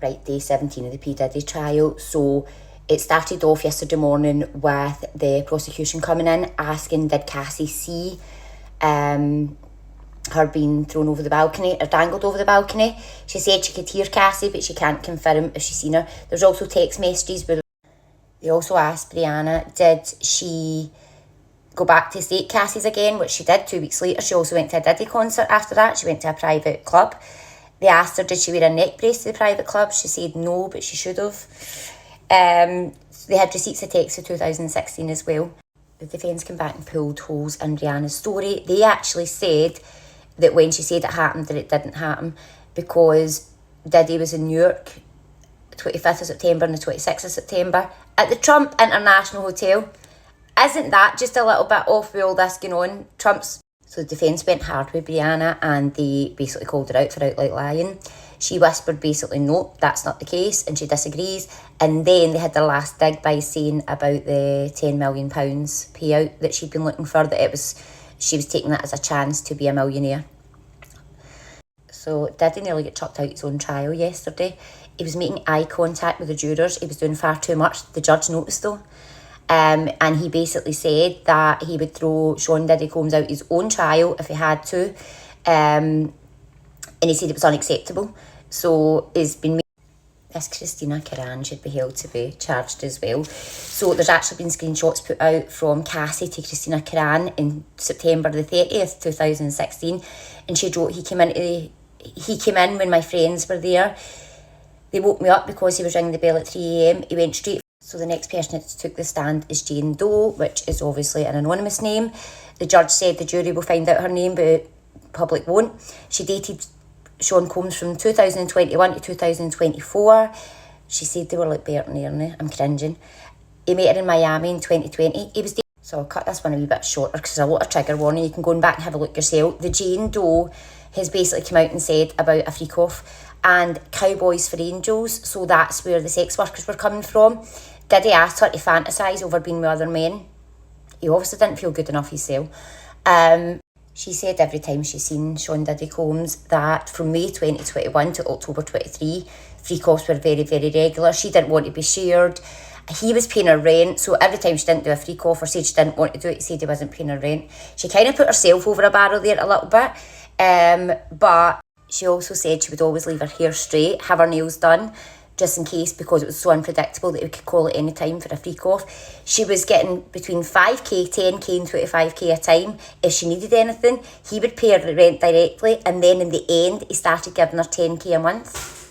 Right, day 17 of the P Diddy trial. So it started off yesterday morning with the prosecution coming in asking, did Cassie see her being thrown over the balcony or dangled over the balcony? She said she could hear Cassie, but she can't confirm if she's seen her. There's also text messages where they also asked Brianna, did she go back to State Cassie's again, which she did 2 weeks later. She also went to a Diddy concert after that. She went to a private club. They asked her, did she wear a neck brace to the private club? She said no, but she should have. They had receipts of text for 2016 as well. The defence came back and pulled holes in Rihanna's story. They actually said that when she said it happened, that it didn't happen because Diddy was in New York 25th of September and the 26th of September at the Trump International Hotel. Isn't that just a little bit off with all this going on? So the defence went hard with Brianna and they basically called her out for outright lying. She whispered basically, no, that's not the case, and she disagrees. And then they had their last dig by saying about the £10 million payout that she'd been looking for, that she was taking that as a chance to be a millionaire. So Diddy nearly got chucked out his own trial yesterday. He was making eye contact with the jurors. He was doing far too much. The judge noticed though. And he basically said that he would throw Sean Diddy Combs out his own trial if he had to. And he said it was unacceptable. So it's been made. This Christina Karan should be held to be charged as well. So there's actually been screenshots put out from Cassie to Christina Karan in September the 30th, 2016. And she wrote, he came in when my friends were there. They woke me up because he was ringing the bell at 3 a.m. He went straight. So the next person that took the stand is Jane Doe, which is obviously an anonymous name. The judge said the jury will find out her name, but public won't. She dated Sean Combs from 2021 to 2024. She said they were like Bert and Ernie. I'm cringing. He met her in Miami in 2020. So I'll cut this one a wee bit shorter because there's a lot of trigger warning. You can go back and have a look yourself. The Jane Doe has basically come out and said about a freak-off and Cowboys for Angels. So that's where the sex workers were coming from. Diddy asked her to fantasise over being with other men. He obviously didn't feel good enough himself. She said every time she's seen Sean Diddy Combs that from May 2021 to October 23, freak-offs were very, very regular. She didn't want to be shared. He was paying her rent, so every time she didn't do a freak-off or said she didn't want to do it, he said he wasn't paying her rent. She kind of put herself over a barrel there a little bit, but she also said she would always leave her hair straight, have her nails done, just in case, because it was so unpredictable that we could call it any time for a freak-off. She was getting between 5k, 10k and 25k a time. If she needed anything, he would pay her rent directly, and then in the end, he started giving her 10k a month.